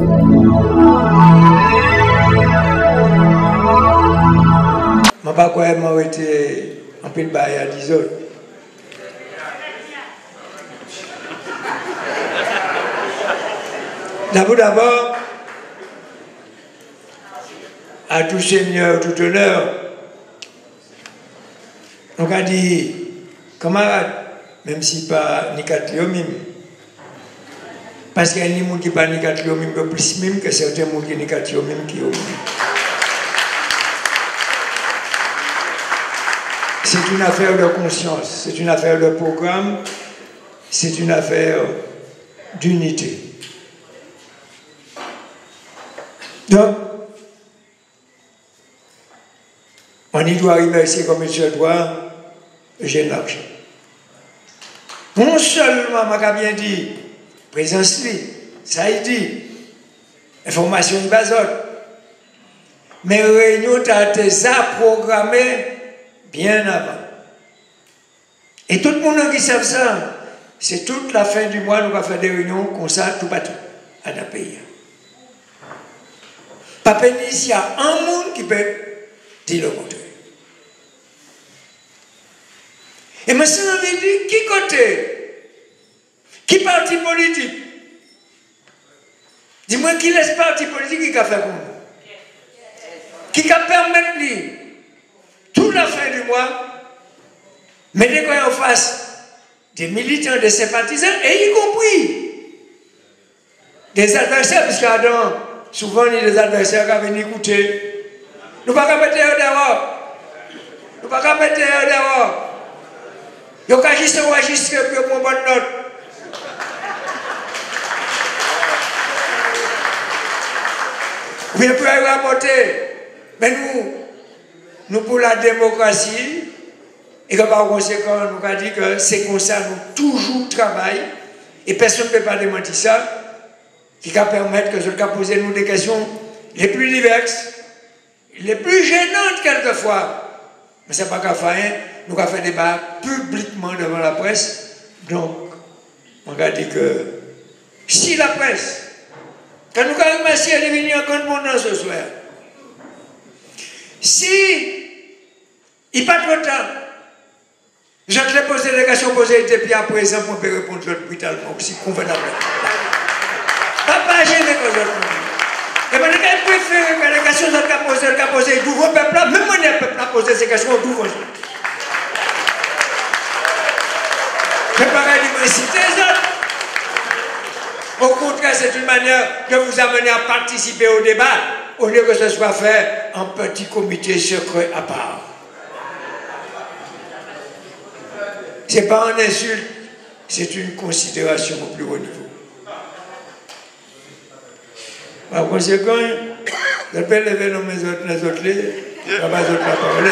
Je ne sais pas quoi m'a été en pile bail à 10 autres. D'abord, à tout seigneur, tout honneur, on a dit, camarade, même si pas Nicatliomim, parce qu'il y a des gens qui ne sont pas Nicatliomim, plus même que certains gens qui sont Nicatliomim qui ont. C'est une affaire de conscience, c'est une affaire de programme, c'est une affaire d'unité. Donc, on y doit remercier comme il se doit Eugène Larcher. Non seulement, m'a bien dit, présence, ça a dit, information basote, mais réunion a été programmée bien avant. Et tout le monde qui sait ça, c'est toute la fin du mois, nous allons faire des réunions comme ça, tout partout, à notre pays. Pas peine ici, il y a un monde qui peut dire le contraire. Et maintenant, on veut dire, qui côté? Qui parti politique? Dis-moi, qui laisse parti politique qui a fait comme nous? Qui a permis toute la fin du mois, mettez quoi en face des militants, des sympathisants, et y compris des adversaires, puisque Adam, souvent, il y a des adversaires qui viennent écouter. Nous ne pouvons pas mettre dehors. Nous ne pouvons pas mettre dehors. Ils ont juste enregistré pour une bonne note. Vous pouvez rapporter. Mais nous pour la démocratie, et que par conséquent, nous avons dit que c'est comme ça, nous toujours travaillons, et personne ne peut pas démentir ça, qui va permettre que je vais poser nous des questions les plus diverses, les plus gênantes quelquefois. Mais ce n'est pas qu'à faire, nous avons fait débat publiquement devant la presse. Donc, on a dit que si la presse, quand nous avons remercié de venir en compte ce soir, si il n'y a pas trop de temps, je te pose des questions posées et puis à présent, on peut répondre brutalement aussi convenablement. Pas gêné que je. Et maintenant, je préfère que les questions qu'à poser, d'où vos peuples, même moi, les peuples à poser ces questions, d'où vos. Je ne peux pas dire inciter les autres. Au contraire, c'est une manière de vous amener à participer au débat, au lieu que ce soit fait en petit comité secret à part. Ce n'est pas une insulte, c'est une considération au plus haut niveau. Par conséquent, je peux lever les autres je ne vais pas la parole.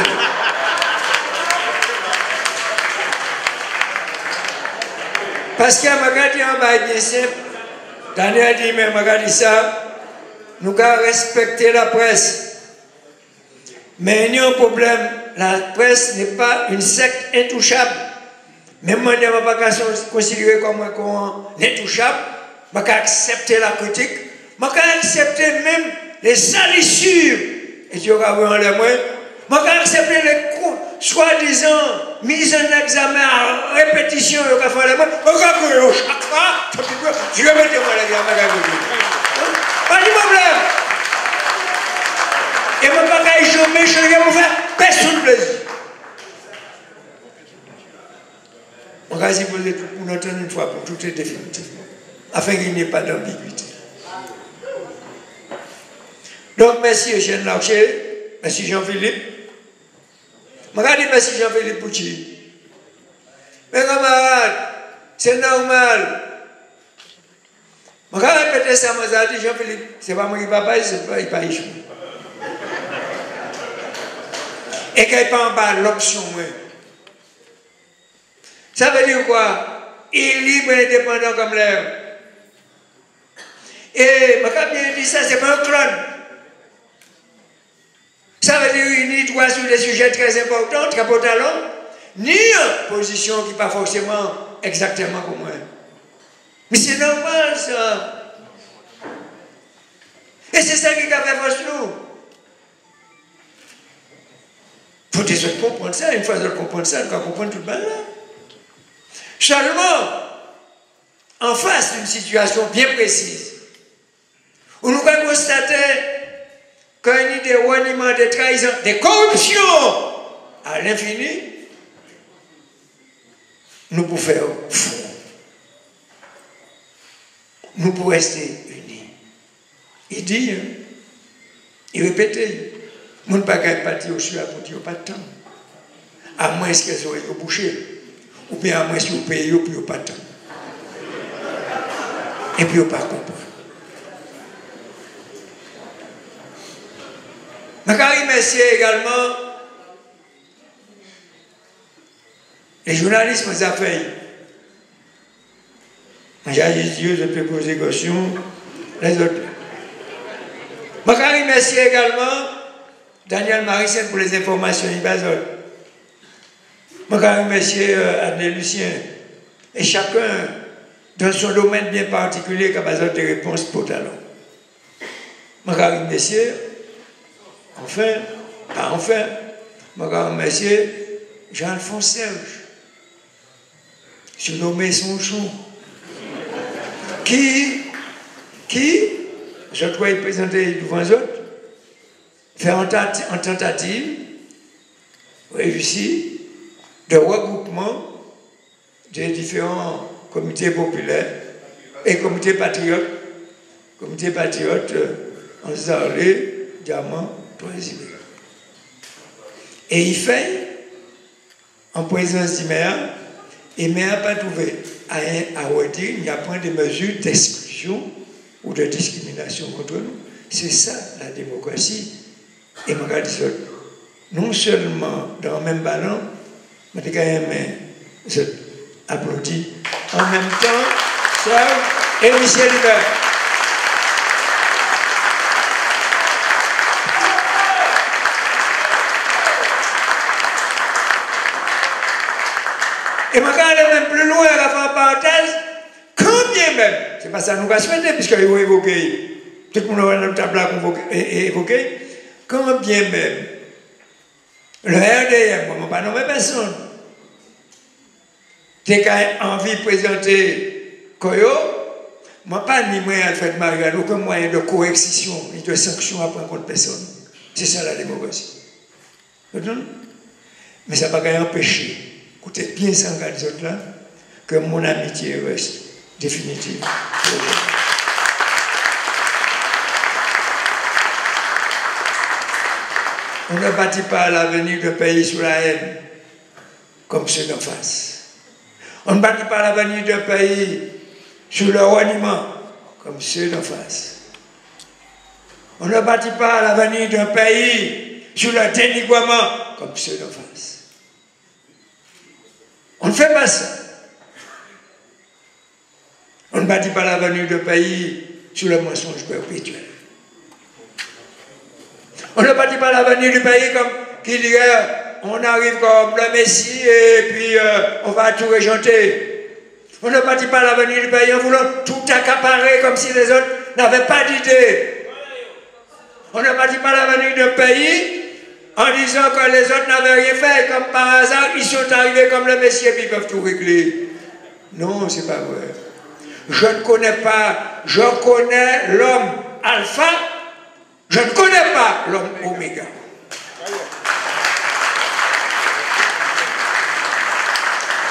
Parce qu'il y a un bail bien simple. Daniel a dit, mais je dit ça, nous devons respecter la presse. Mais il y a un problème, la presse n'est pas une secte intouchable. Même moi, je ne vais pas considérer comme intouchable, je vais accepter la critique, je vais accepter même les salissures, et tu auras vu en les moyens, je vais accepter les soi-disant mise en examen à répétition, je vais faire les moyens, je vais faire chaque fois, je vais mettre moi les gars, pas de problème. Et je ne vais pas jamais, je ne vais faire personne plaisir. On va s'y poser pour nous entendre une fois pour tout est définitivement, afin qu'il n'y ait pas d'ambiguïté. Donc, merci Eugène Larcher, merci Jean-Philippe. Je vais dire merci Jean-Philippe Pouchi. Mes camarades, c'est normal. Je vais répéter ça, je vais dire Jean-Philippe, c'est pas moi qui va pas, c'est pas il pas échoué. Et qu'il n'y ait pas en bas l'option, moi. Ça veut dire quoi? Il est libre et indépendant comme l'air. Et je bien dit ça, c'est pas un clone. Ça veut dire qu'il n'y a droit sur des sujets très importants, très talents, ni une position qui n'est pas forcément exactement comme moi. Mais c'est normal ça. Et c'est ça qui a fait force nous. Il faut déjà comprendre ça. Une fois que vous comprenez ça, vous comprenez tout le monde. Seulement, en face d'une situation bien précise, où nous allons constater qu'il y a des reniements, des trahisons, des corruptions à l'infini, nous pouvons faire front. Nous pouvons rester unis. Il dit, il répétait, nous ne pouvons pas partir au sud pour dire pas de temps. À moins qu'elles soient bouchées, ou bien à moins que vous payez pour pas de temps. Et puis, vous ne pas comprendre. Je remercie également les journalistes qui ont fait. J'ai dit, je peux poser question, les autres. Je remercie également Daniel Maricen pour les informations. Je remercie Adné Lucien. Et chacun, dans son domaine bien particulier, qui a besoin de réponses pour talent. Je remercie. Je remercie Jean-Alphonse Serge, surnommé Sonchon, qui, je dois y présenter devant les autres, fait en tentative, réussi, de regroupement des différents comités populaires et comités patriotes, en Zarlé, Diamant, Président. Et il fait, en présence du maire, et le maire n'a pas trouvé à redire, il n'y a point de mesures d'exclusion ou de discrimination contre nous. C'est ça la démocratie. Et je regarde ça, non seulement dans le même ballon, mais je applaudis en même temps, Serge et Michel Hubert. Et je regarde même plus loin à la fin parenthèse, quand bien même, c'est pas ça nous va souhaiter, puisqu'il faut évoquer, tout le monde a un tableau évoqué, quand bien même, le RDM, moi, je ne pas nommer personne, dès qu'il a envie de présenter Koyo, moi, pas ni moyen Alfred Mariano, aucun moyen de coercition ni de sanction à prendre contre personne. C'est ça la démocratie. Mais ça ne va pas empêcher. Écoutez bien ça, les autres là, que mon amitié reste définitive. On ne bâtit pas l'avenir d'un pays sous la haine, comme ceux d'en face. On ne bâtit pas l'avenir d'un pays sur le reniement, comme ceux d'en face. On ne bâtit pas l'avenir d'un pays sur le dénigrement, comme ceux d'en face. On ne fait pas ça. On ne bâtit pas l'avenir d'un pays sur le mensonge perpétuel. On ne bâtit pas l'avenir du pays comme qui dirait on arrive comme le Messie et puis on va tout régenter. On ne bâtit pas l'avenir du pays en voulant tout accaparer comme si les autres n'avaient pas d'idée. On ne bâtit pas l'avenir d'un pays en disant que les autres n'avaient rien fait, comme par hasard, ils sont arrivés comme le Messie et puis ils peuvent tout régler. Non, c'est pas vrai. Je ne connais pas, je connais l'homme alpha, je ne connais pas l'homme oméga.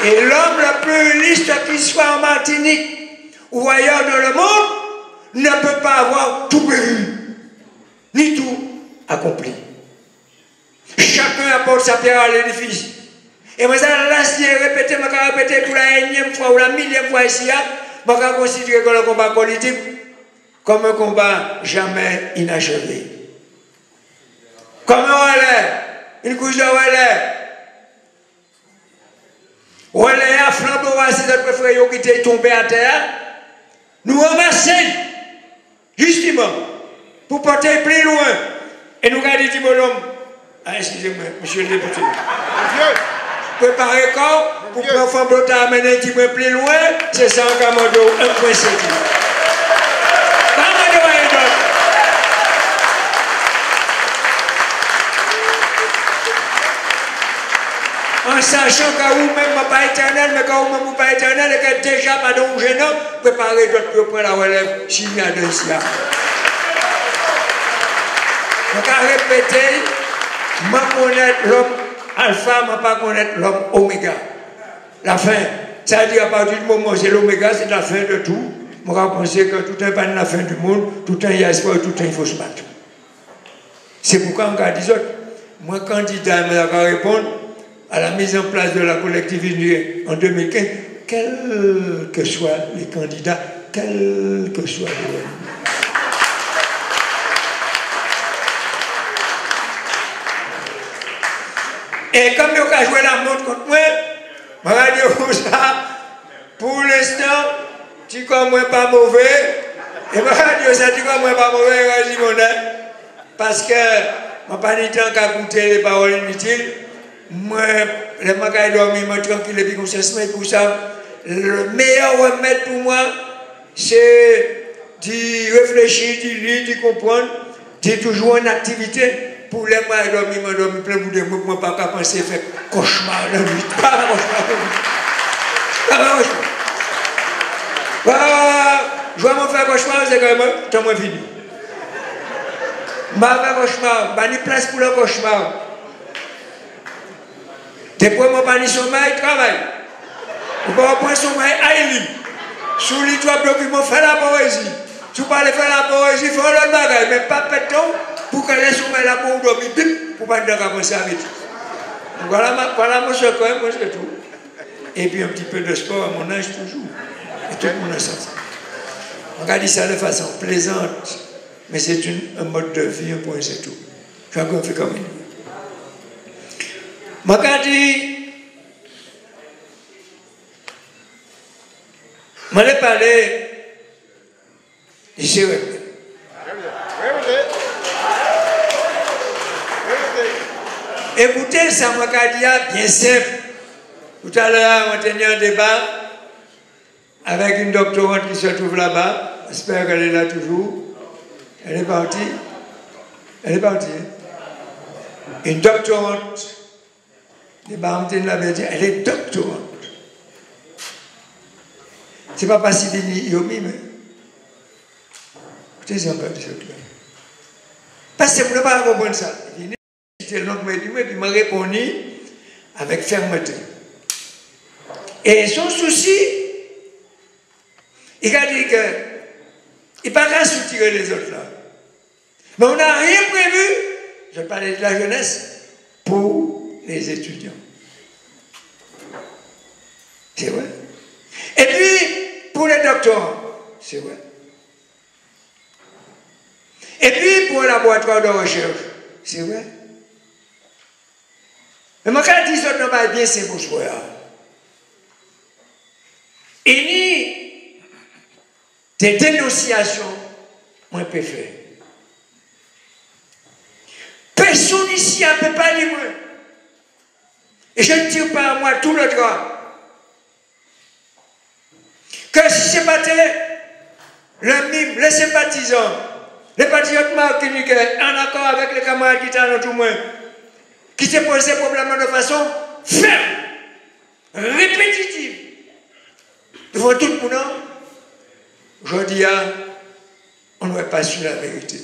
Et l'homme le plus illustre qui soit en Martinique ou ailleurs dans le monde ne peut pas avoir tout prévu, ni tout accompli. Chacun apporte sa pierre à l'édifice. Et moi, ça, là, si je répète pour la énième fois ou la millième fois ici, je vais considérer que le combat politique comme un combat jamais inachevé. Comme un relais, une couche de relais. Relais à flambeau, si notre préféré qui était tombé à terre, nous ramasser, justement, pour porter plus loin. Et nous garder du bonhomme. Ah, excusez-moi, monsieur le député. Préparez corps pour prendre flambeau à amener un petit peu plus loin, c'est ça en Kamando 1.7. En sachant qu'à vous-même, pas éternel, mais quand vous-même, pas éternel, et que déjà, pas de gênant, préparez d'autres pour prendre la relève, s'il y a de ça. Donc, à répéter, je connais l'homme alpha, je ne pas connaître l'homme oméga. La fin. Ça veut dire, à partir du moment où c'est l'oméga, c'est la fin de tout. Je pense que tout un pas de la fin du monde, tout un il y a espoir, tout un il faut se battre. C'est pourquoi on a dit, moi, candidat, je vais répondre à la mise en place de la collectivité en 2015, quels que soient les candidats, quels que soient les... Et comme il a joué la montre contre moi, je vais dire ça, pour l'instant, tu comme moi pas mauvais, et je vais dire ça, tu comme moi pas mauvais, parce que je n'ai pas de temps qu'à écouter les paroles inutiles. Moi, les magasins dormir, je suis tranquille, et puis comme ça, pour ça, le meilleur remède pour moi, c'est de réfléchir, de lire, de comprendre, de toujours en activité. Pour les mois, je dormir plein bout de mots, je ne peux pas penser faire cauchemar la nuit. Pas de cauchemar. Pas de cauchemar. Je vais me faire cauchemar, c'est quand même, c'est moins fini. Je vais faire cauchemar, je vais place pour le cauchemar. Depuis que je pas de sommeil, je travaille. Je ne peux pas prendre sommeil à Eli. Sous les trois documents, faire la poésie. Si vous parlez faire la poésie, il faut l'autre bagage, mais pas de temps pour que les sommeils là pour dormir, pour ne pas penser à vite. Voilà mon choc, moi c'est tout. Et puis un petit peu de sport à mon âge toujours. Et tout le monde a ça. On a dit ça de façon plaisante, mais c'est un mode de vie, un point, c'est tout. Chacun fait comme il veut. Je me dit, je vais parler ici. Écoutez, ça m'a dit bien simple. Tout à l'heure, on a tenu un débat avec une doctorante qui se trouve là-bas. J'espère qu'elle est là toujours. Elle est partie. Elle est partie. Une doctorante. Elle est doctorante. Ce n'est pas parce qu'il est yomi, mais. Écoutez, c'est encore des choses là. Parce que vous ne pouvez pas comprendre ça. Il m'a répondu avec fermeté. Et son souci, il a dit que il ne peut pas soutirer les autres là. Mais on n'a rien prévu, je parlais de la jeunesse, pour les étudiants. C'est vrai. Et puis, pour les doctorants, c'est vrai. Et puis, pour un laboratoire de recherche, c'est vrai. Mais moi, quand je dis ça, je ne pas bien c'est pour soi. Et ni des dénonciations, moi, je peux faire. Personne ici ne peut pas dire moi. Et je ne tire pas à moi tout le droit. Que si c'est pas le MIM, les sympathisants, les patriotes martiniquais, en accord avec les camarades qui sont tout le monde, qui se posent ces problèmes de façon ferme, répétitive, devant tout le monde, je dis, on ne va pas sur la vérité.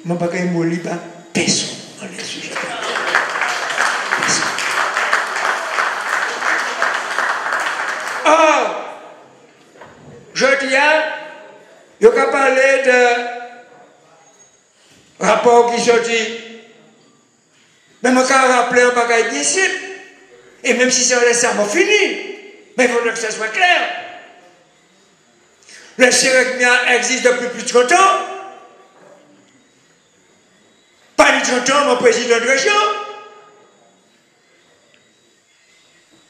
Je ne vais pas me pas personne dans les sujets. Or, je dis, il n'y a qu'à parler de rapport qui sortit. Mais je vais rappeler un bagage bien simple. Et même si c'est un ça, c'est fini. Mais il faudrait que ça soit clair. Le CERECMIA existe depuis plus de 30 ans. Pas de 30 ans, mon président de région.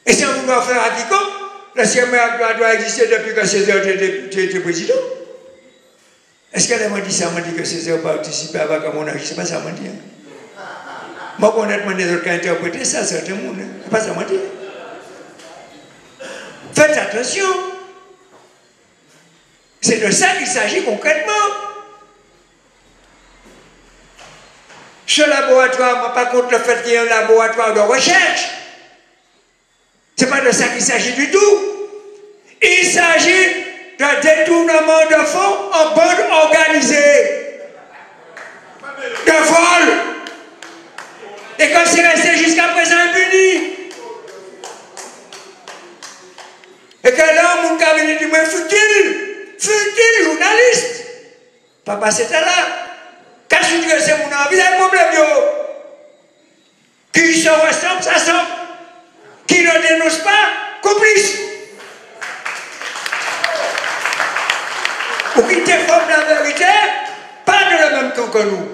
Et si on veut faire à quiconque, le CERECMIA doit exister depuis que Césaire était président. Est-ce qu'elle m'a dit ça? Elle m'a dit que Césaire participait avec mon âge. C'est pas ça m'a dit. Moi, honnêtement, des autres qui ont interprété ça, c'est un monde. C'est pas ça m'a dit. Faites attention. C'est de ça qu'il s'agit concrètement. Ce laboratoire, moi, pas contre le fait qu'il y ait un laboratoire de recherche. Ce n'est pas de ça qu'il s'agit du tout. Il s'agit d'un détournement de fonds en bande organisée. De vol. Et comme c'est resté jusqu'à présent impuni. Et que là, mon cabinet dit, mais fut-il journaliste? Papa, c'était là. Quand je dis que c'est mon envie, il y a un problème, yo. Qui se ressemble, ça semble. Qui ne dénonce pas, complice. Ou qui déforme la vérité, pas de le même camp que nous.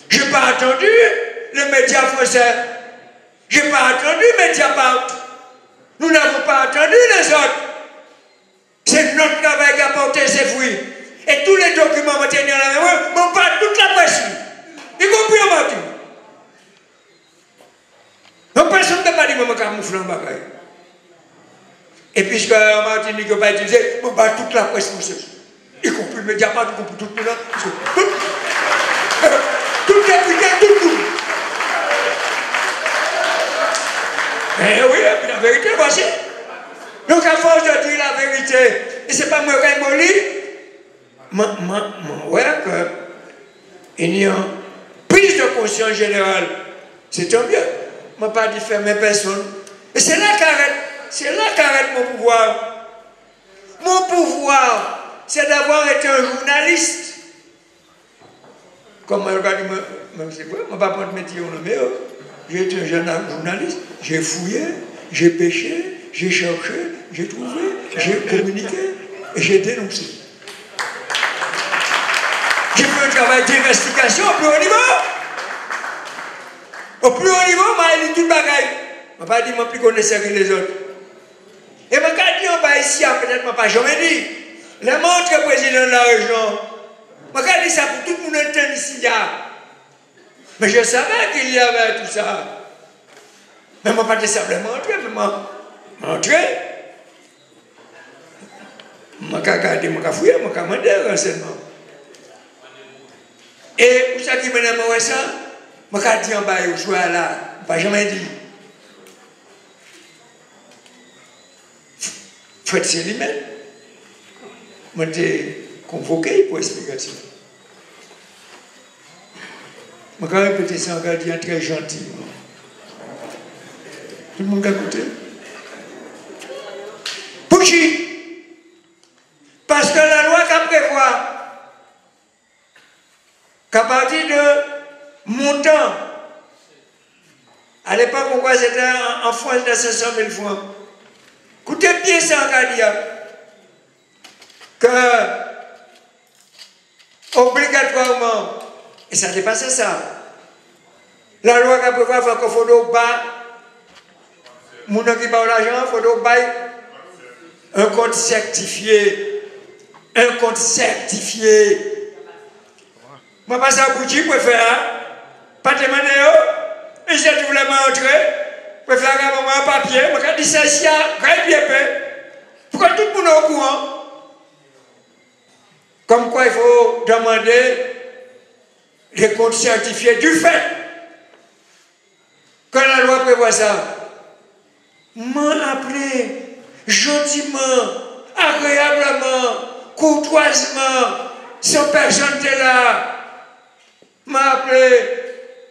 Je n'ai pas entendu les médias français. Je n'ai pas entendu Mediapart. Nous n'avons pas entendu les autres. C'est notre travail qui a porté ses fruits. Et tous les documents vont tenir la main, m'ont pas toute la presse. Y compris en Martinique. Donc personne ne peut pas dire que je camoufle en bagaille. Et puisque en Martinique, on va utiliser, on va toute la presse française. Y compris le Mediapart, y compris tout le monde. Tout les putain, tout le monde. Eh oui, et puis la vérité, voici. Donc à force de dire la vérité, et c'est pas moi qui m'en lis, ouais, qu'il y a une prise de conscience générale. C'est tant mieux. Je ne pas dit fermer personne. Et c'est là qu'arrête mon pouvoir. Mon pouvoir, c'est d'avoir été un journaliste. Comme je regarde, je ne sais pas, je ne vais pas prendre métier au nom. J'ai été un jeune journaliste. J'ai fouillé, j'ai pêché, j'ai cherché, j'ai trouvé, j'ai communiqué et j'ai dénoncé. J'ai fait un travail d'investigation au plus haut niveau. Au plus haut niveau, je dit tout le bagaille. Je ne pas dit que je plus connaissais que les autres. Et je me dit en bas ici, peut-être que je pas jamais dit. Le montre président de la région. Je me dit ça pour tout le monde entendre ici. Mais je savais qu'il y avait tout ça. Mais je ne pas simplement montrer, mais montrer. Je me regardé, je me fouillé, je me demandé un renseignement. Et pour ça qui m'a dit ça, je me dit en bas, je suis là, je n'ai jamais dit. Fred Célimen m'a été convoqué pour explication. Je vais répéter ça en gardien très gentil. Tout le monde a écouté. Pour qui? Parce que la loi qui prévoit qu'à partir de montant, à l'époque, pourquoi c'était en France de 500 000 francs, écoutez bien ça en gardien, que obligatoirement, et ça dépassait ça. La loi qui prévoit qu'il faut bas, mon qui parle l'argent, il faut bas un compte certifié. Un compte certifié. Moi, pas ça pour qui préfère. Pas demander, et j'ai tout voulu m'entrer. Préfère avoir un papier. Je dis ça ici, pourquoi tout le monde est au courant? Comme quoi il faut demander les comptes certifiés du fait que la loi prévoit ça. M'a appelé gentiment, agréablement, courtoisement, sans personne n'était là. M'a appelé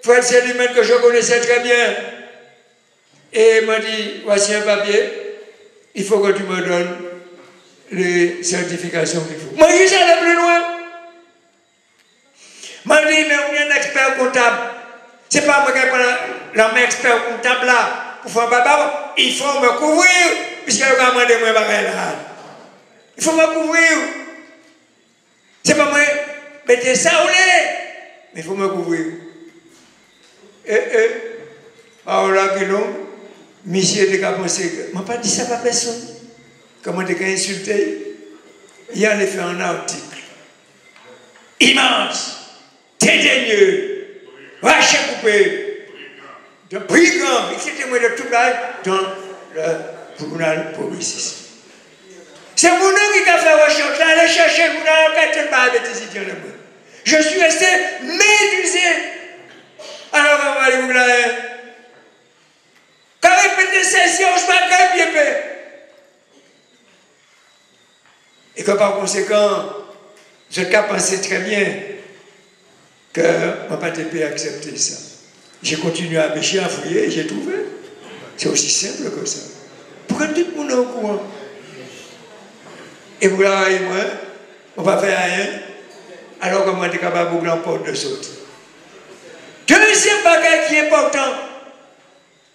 Fred Célimen que je connaissais très bien. Et m'a dit, voici un papier, il faut que tu me donnes les certifications qu'il faut. Moi, je suis allé plus loin. M'a dit, mais on est un expert comptable. C'est pas moi qui ai l'homme expert comptable là. Pour faire baba, il faut me couvrir, puisque je vais demander moi là. Il faut me couvrir. C'est pas moi, mettez ça au lait, mais il faut me couvrir. Alors là, monsieur de pensé, je n'ai pas dit ça à personne. Comment tu as insulté? Il a fait un article immense, dédaigneux, vache coupé. De brigands, etc. de tout l'âge dans le journal progressiste. C'est pour nous qui avons fait recherche, aller chercher le journal, quand il pas avec des étudiants. Je suis resté médusé. Alors, on va aller vous là. Quand répéter ceci, on se bat quand même bien. Et que par conséquent, je n'ai pensé très bien que je n'ai pas pu accepter ça. J'ai continué à pêcher, à fouiller, et j'ai trouvé. C'est aussi simple que ça. Pourquoi tout le monde est au courant? Et vous là, et moi, on ne va faire rien, alors que moi, je suis capable de l'emporter de sauter. Deuxième bagage qui est important,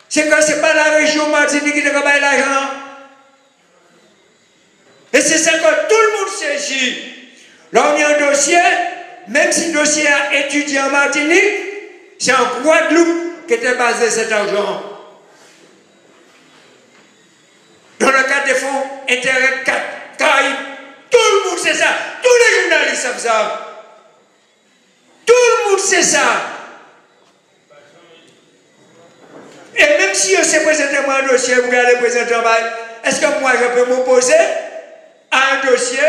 c'est que ce n'est pas la région Martinique qui travaille l'argent. Et c'est ça que tout le monde sait ici. Là, on a un dossier, même si le dossier a étudié en Martinique, c'est en Guadeloupe qu'était basé cet argent. Dans le cadre des fonds intérêts 4, Caraïbes, tout le monde sait ça. Tous les journalistes savent ça. Tout le monde sait ça. Et même si je sais présenter moi un dossier, vous allez présenter un bail, est-ce que moi je peux m'opposer à un dossier,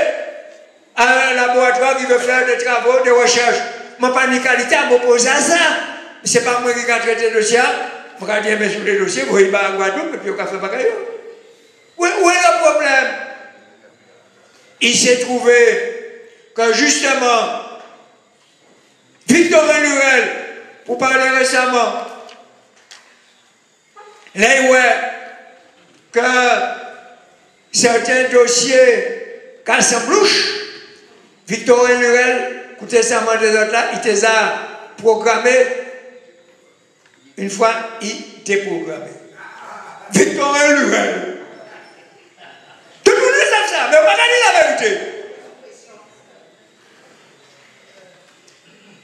à un laboratoire qui veut faire des travaux, des recherches? Je n'ai pas de qualité à m'opposer à ça. Ce n'est pas moi qui vais traiter le dossier. Je vais dire, mais sur les dossiers, vous voyez pas à Guadeloupe, et puis on va faire bagaille. Où est le problème? Il s'est trouvé que justement, Victorin Lurel, pour parler récemment, là, que certains dossiers cassent en blouche, Victorin Lurel, écoutez ça, moi des autres là, il les a programmés. Une fois, il déprogrammé. Victorin Lurel. Tout le monde sait ça, mais on va pas dire la vérité.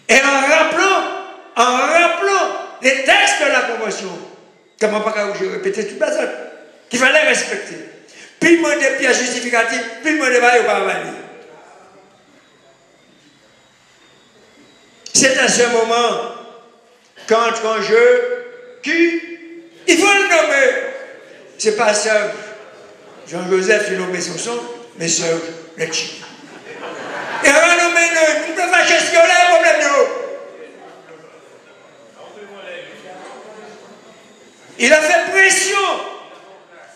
Et en rappelant les textes de la Convention, comment pas que je répétais toute la zone, qu'il fallait respecter. Puis il m'a des pièces justificatives, puis il m'a des bails au parlement. C'est à ce moment qu'entre en jeu qui, il faut le nommer, c'est pas Serge. Jean-Joseph, il nommé son son, mais Serge, le chien. Et on va nommer le, vous ne pouvez pas questionner le problème de l'eau. Il a fait pression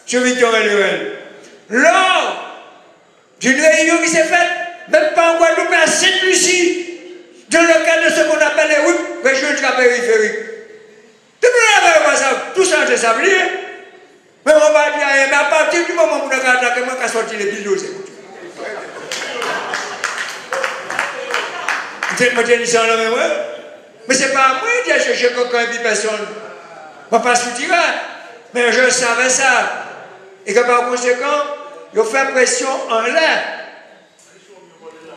sur Victorin Lurel. Lors d'une réunion qui s'est faite, même pas en Guadeloupe, mais à Sainte-Lucie, dans le cadre de ce qu'on appelle les routes, région ultra-périphérique. Tout le monde a ça, tout ça c'est sablier. Mais on va dire rien, mais à partir du moment où on a attaqué, moi, qui sorti les vidéos, c'est tout. Vous avez dit ça là, mais c'est pas à moi de dire chercher quelqu'un et puis personne. Je ne vais pas soutirer, mais je savais ça. Et que par conséquent, il fait pression en l'air.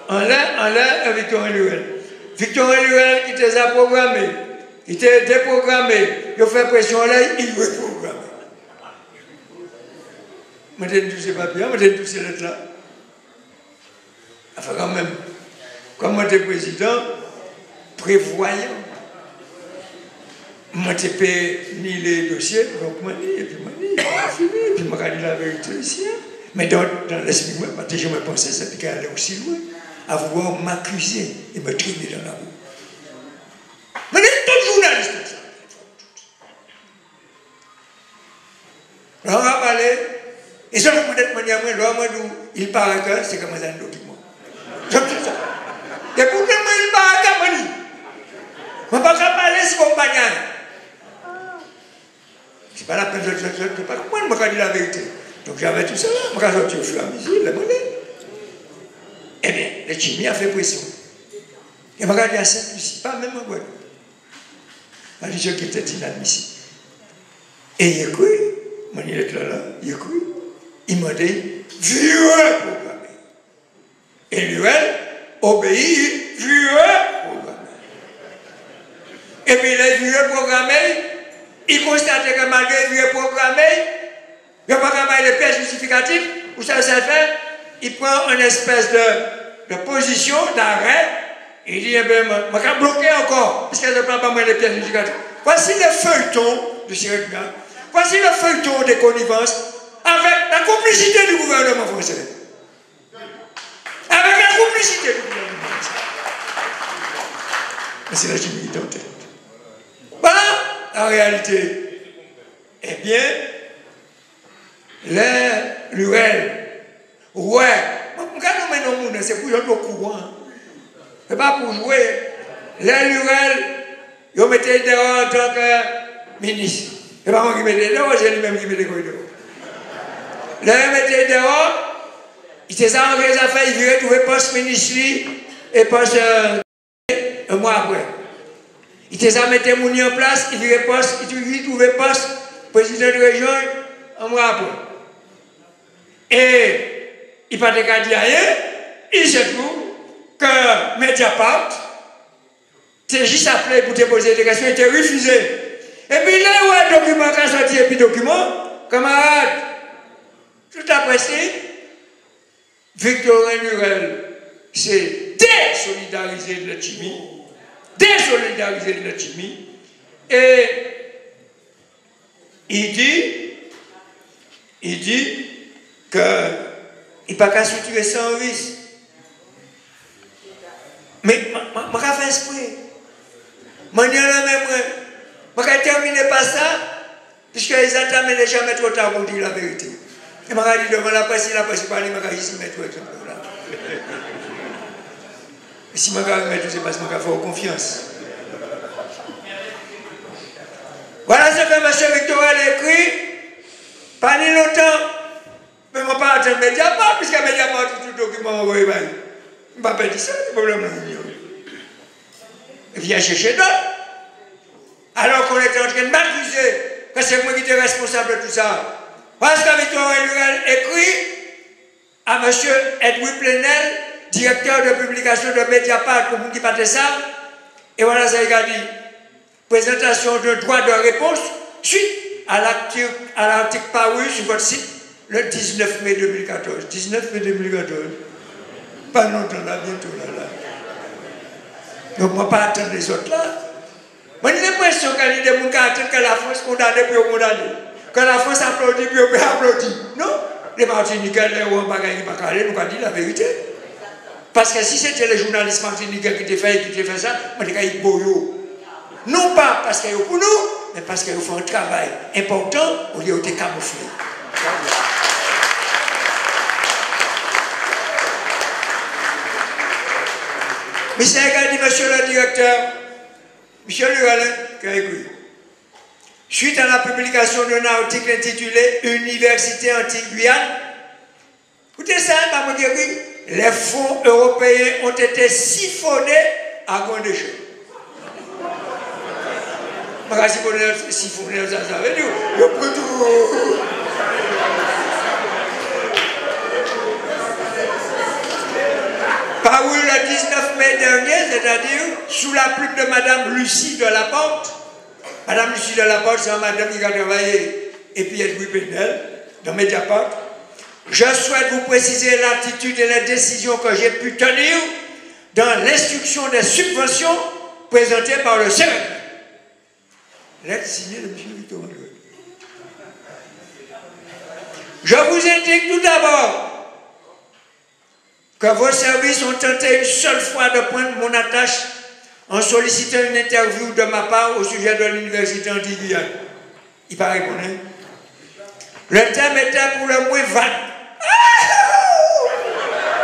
En l'air, avec Victorin Lurel. Victorin Lurel qui les a programmés, qui était déprogrammé, il fait pression en l'air, il veut programmer. Je vais tous ces papiers, je vais tous ces lettres-là. Enfin, quand même, comme moi, j'étais président, prévoyant. Moi, je n'ai ni les dossiers, donc moi, et puis moi, fini, et puis je dit la vérité ici. Mais dans l'esprit, moi, je me pensais que ça allait aller aussi loin, à vouloir m'accuser et me traîner dans la roue. Mais tout journaliste, ça. Alors, on va parler, et ça, peut-être, il paraît que c'est comme un document. J'aime tout ça. Et pourquoi il paraît que je ne vais pas parler si on bagnole. C'est pas la peine de ne pas comprendre, je me dis la vérité. Donc j'avais tout ça là, je me sorti au fur et à mesure, la monnaie. Eh bien, le chimie a fait pression. Et je me dit à Sainte-Lucie, pas même en Guadeloupe. Je me dit ce qui était inadmissible. Et il a cru, mon il est là, il a cru, il m'a dit, vieux programmé. Et lui, obéit, vieux programmé. Et puis les vieux programmés, il constate que malgré les vieux programmés, il n'y a pas vraiment les pièces justificatives, où ça s'est fait, il prend une espèce de position, d'arrêt, et il dit, eh bien, je vais bloquer encore, parce que je ne prends pas moins les pièces justificatives. Voici le feuilleton de Cyril Hanouna, voici le feuilleton des connivences, avec la complicité du gouvernement français. Avec la complicité du gouvernement français. c'est la chimie qui est en tête. Voilà la réalité. Eh bien, l'URL, ouais, c'est pour jouer au courant. C'est pas pour jouer. L'URL, ils mettaient dehors en tant que ministre. C'est pas moi qui mettais dehors, c'est lui-même qui mettait dehors. Là, ils mettaient dehors, ils s'est arrangé les affaires, ils viraient trouver poste ministre et poste un mois après. Ils s'est mis Mouni en place, ils viraient poste, ils trouvaient poste président de région un mois après. Et il n'y a pas de cas de rien, il se trouve que Mediapart, c'est juste appelé pour te poser des questions, il était refusé. Et puis là où un document qui a sorti, et puis document, camarade, tout apprécié, Victorin Lurel, c'est désolidariser de la chimie, désolidariser de la chimie, et il dit qu'il n'y a pas qu'à structurer sans risque. Mais je vais faire esprit. Je vais terminer par ça, puisque les attentes ne jamais trop tard pour dire la vérité. Et je vais dire devant la presse, parle, je vais juste mettre tout là. Et si je vais mettre tout, c'est parce que je vais faire confiance. Voilà ce que M. Victor a écrit. Pas ni longtemps, mais je ne vais pas attendre Mediapart, puisque Mediapart tout le document envoyé. Je ne vais pas dire ça, c'est le problème. Il vient chercher d'autres. Alors qu'on était en train de m'accuser que c'est moi qui étais responsable de tout ça. Parce que Victor Lurel écrit à M. Edwin Plenel, directeur de publication de Mediapart, pour vous qui parlez ça, et voilà ça, il a dit présentation de droit de réponse suite à l'article paru sur votre site le 19 mai 2014. 19 mai 2014. Pas longtemps là, bientôt là. Donc, moi, pas attendre les autres là. Moi, j'ai l'impression qu'il y a des gens qui attendent que la France condamne puis condamne. Que la France applaudit puis applaudit. Non? Les Martiniquais, les Ouan Bagay, qui ne nous pas dire la vérité. Parce que si c'était les journalistes martiniquais qui t'ont fait ça, moi, je dirais boyo. Non pas parce qu'ils sont pour nous, mais parce qu'ils font un travail important au lieu de camoufler. Monsieur le directeur, Monsieur Lurel, qui a écrit. Suite à la publication d'un article intitulé Université anti-Guyane, écoutez ça, les fonds européens ont été siphonnés à grande échelle. Siphonnés, ça veut dire, je peux tout. Paru le 19 mai dernier, c'est-à-dire sous la plume de Mme Lucie Delaporte. Mme Lucie Delaporte, c'est une madame qui a travaillé, et puis Edwin Plenel, dans Mediapart. Je souhaite vous préciser l'attitude et les décisions que j'ai pu tenir dans l'instruction des subventions présentées par le CERN. Lettre signée de M. Victor Lurel. Je vous indique tout d'abord que vos services ont tenté une seule fois de prendre mon attache en sollicitant une interview de ma part au sujet de l'université anti-Guyane. Il paraît qu'on est. Le thème était pour le moins vague.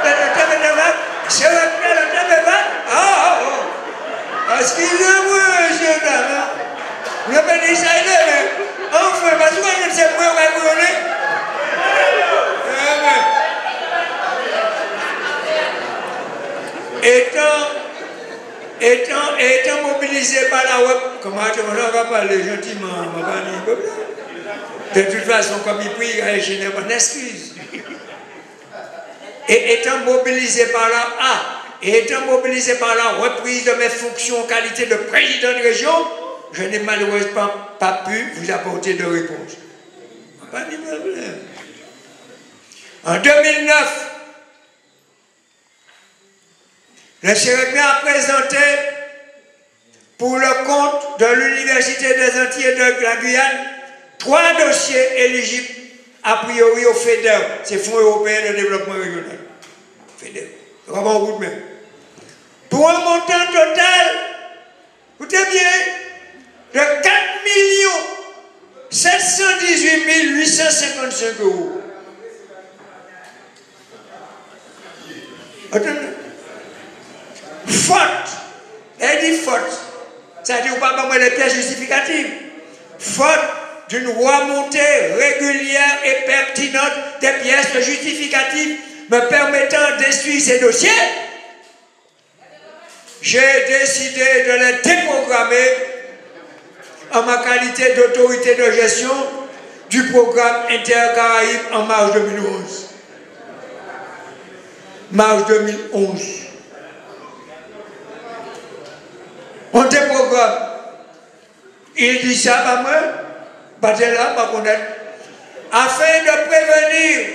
Le thème était vague. C'est le thème est vague. Excusez-moi, monsieur Dana. Vous avez dit ça, enfin, parce que je ne sais pas où on va couronner. Étant mobilisé par la web, comment on va parler gentiment, on va parler. De toute façon, comme il prie, je n'ai pas d'excuse. Et étant mobilisé par la reprise de mes fonctions en qualité de président de région, je n'ai malheureusement pas pu vous apporter de réponse. Pas de problème. En 2009, le CERECME a présenté pour le compte de l'Université des Antilles et de la Guyane 3 dossiers éligibles a priori au FEDER, c'est Fonds européen de développement régional. FEDER, vraiment route même. Pour un montant total 65 €. Attendez. Faute. Elle dit faute. Ça dit, ou pas moi les pièces justificatives. Faute d'une remontée régulière et pertinente des pièces justificatives me permettant d'instruire ces dossiers, j'ai décidé de les déprogrammer en ma qualité d'autorité de gestion du programme Intercaraïbes en mars 2011. Mars 2011. On déprogramme. Il dit ça, pas moi, pas de là, pas connaître. Afin de prévenir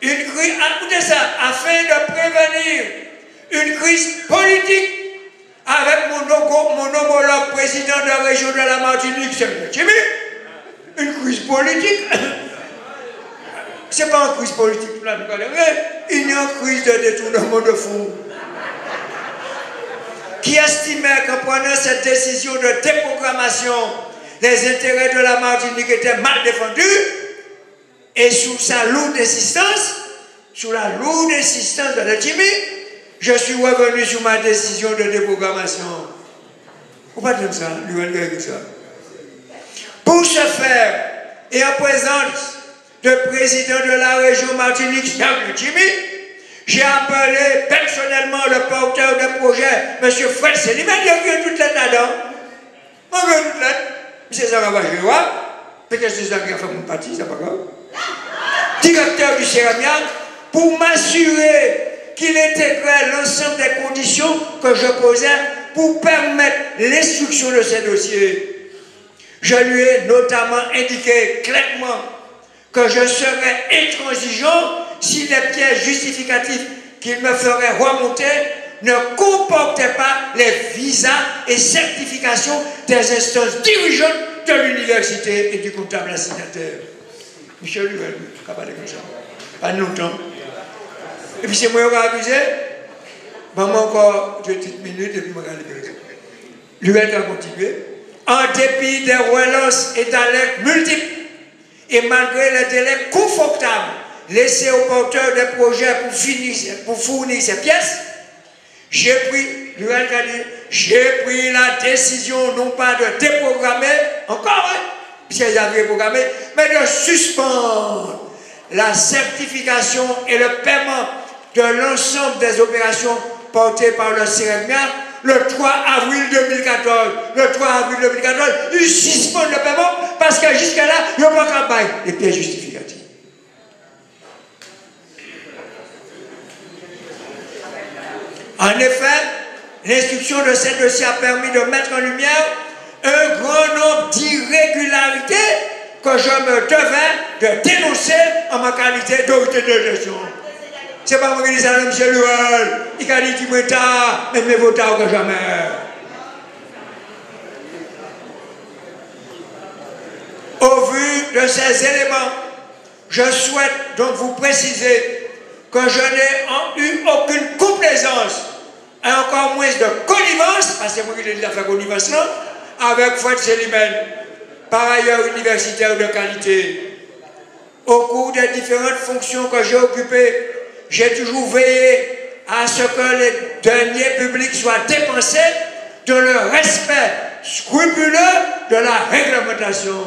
une crise, écoutez ça, afin de prévenir une crise politique avec mon homologue président de la région de la Martinique, c'est Jimmy. Une crise politique. C'est pas une crise politique, là, il y a une crise de détournement de fonds. Qui estimait qu'en prenant cette décision de déprogrammation, les intérêts de la Martinique étaient mal défendus, et sous sa lourde insistance, sous la lourde insistance de la Jimmy, je suis revenu sur ma décision de déprogrammation. Vous pas dire ça, lui, ça. Pour ce faire, et en présence du président de la région Martinique, Jimmy, j'ai appelé personnellement le porteur de projet, M. Fred Seliman, il a vu toute lettre là-dedans. On veut toute lettre. M. Zaravajewa, peut-être que c'est ça qui a fait mon parti, c'est pas grave. Directeur du Céramia, pour m'assurer qu'il intégrait l'ensemble des conditions que je posais pour permettre l'instruction de ces dossiers. Je lui ai notamment indiqué clairement que je serais intransigeant si les pièces justificatives qu'il me ferait remonter ne comportaient pas les visas et certifications des instances dirigeantes de l'université et du comptable assignataire. Michel Luel, il a parlé comme ça. Pas longtemps. Et puis c'est moi qui ai abusé. Maman encore 2 petites minutes et puis moi je vais aller. Luel a continué. En dépit des relances et d'alertes multiples, et malgré les délais confortables laissés aux porteurs des projets pour fournir ces pièces, j'ai pris la décision non pas de déprogrammer, encore, puisqu'ils avaient programmé, mais de suspendre la certification et le paiement de l'ensemble des opérations portées par le CEREMIA le 3 avril 2014. Le 3 avril 2014, ils suspendent le paiement parce que jusqu'à là, ils n'ont pas campagne. Les pièces justificatives. En effet, l'instruction de ces dossiers a permis de mettre en lumière un grand nombre d'irrégularités que je me devais de dénoncer en ma qualité d'autorité de gestion. C'est pas moi qui dis ça, M. Luel. Il a dit qu'il me tard, mais mieux vaut tard que jamais. Au vu de ces éléments, je souhaite donc vous préciser que je n'ai eu aucune complaisance et encore moins de connivence, parce que c'est moi qui ai déjà fait connivence là, avec Fred Seliman, par ailleurs universitaire de qualité. Au cours des différentes fonctions que j'ai occupées, j'ai toujours veillé à ce que les deniers publics soient dépensés dans le respect scrupuleux de la réglementation.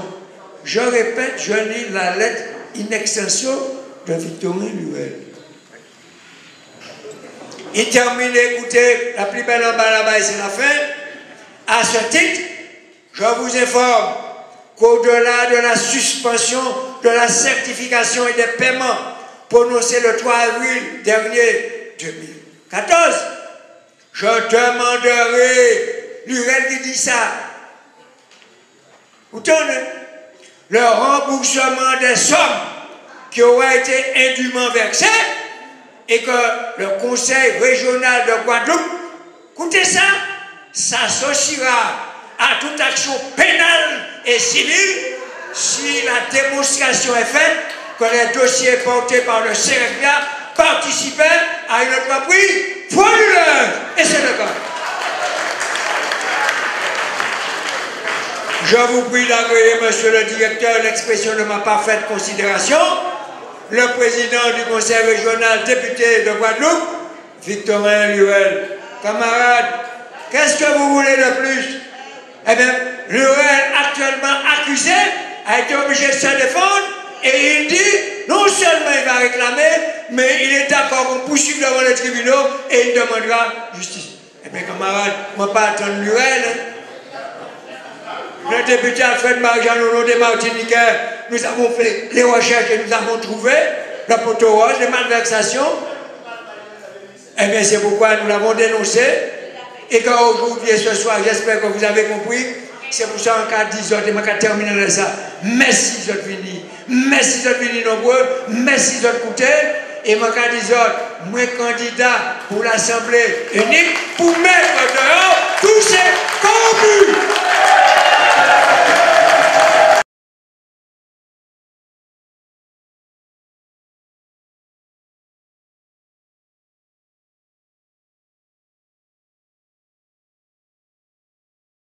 Je répète, je lis la lettre in extenso de Victorine Luel. Il termine, écoutez, la plus belle en bas là-bas, c'est la fin. À ce titre, je vous informe qu'au-delà de la suspension de la certification et des paiements prononcé le 3 avril dernier 2014, je demanderai, Luel qui dit ça, vous tenez, le remboursement des sommes qui auraient été indûment versées et que le Conseil régional de Guadeloupe, écoutez ça, s'associera à toute action pénale et civile si la démonstration est faite que les dossiers portés par le CEREMIA participaient à une entreprise frauduleuse. Et c'est le cas. Je vous prie d'agréer, monsieur le directeur, l'expression de ma parfaite considération. Le président du conseil régional, député de Guadeloupe, Victorin Lurel. Camarades, qu'est-ce que vous voulez de plus? Eh bien, Lurel, actuellement accusé, a été obligé de se défendre et il dit, non seulement il va réclamer, mais il est d'accord qu'on poursuive devant les tribunaux et il demandera justice. Eh bien, camarades, on ne va pas attendre Lurel. Le député Alfred Marjan, au nom des Martiniquais, nous avons fait les recherches et nous avons trouvé le poteau rose, les malversations. Eh bien, c'est pourquoi nous l'avons dénoncé. Et qu'aujourd'hui et ce soir, j'espère que vous avez compris, c'est pour ça en cas 10 autres, et je vais terminer ça. Merci de venir. Merci de venir nombreux. Merci de écouter. Et je vais dire, moi, candidat pour l'Assemblée unique, pour mettre dehors tous ces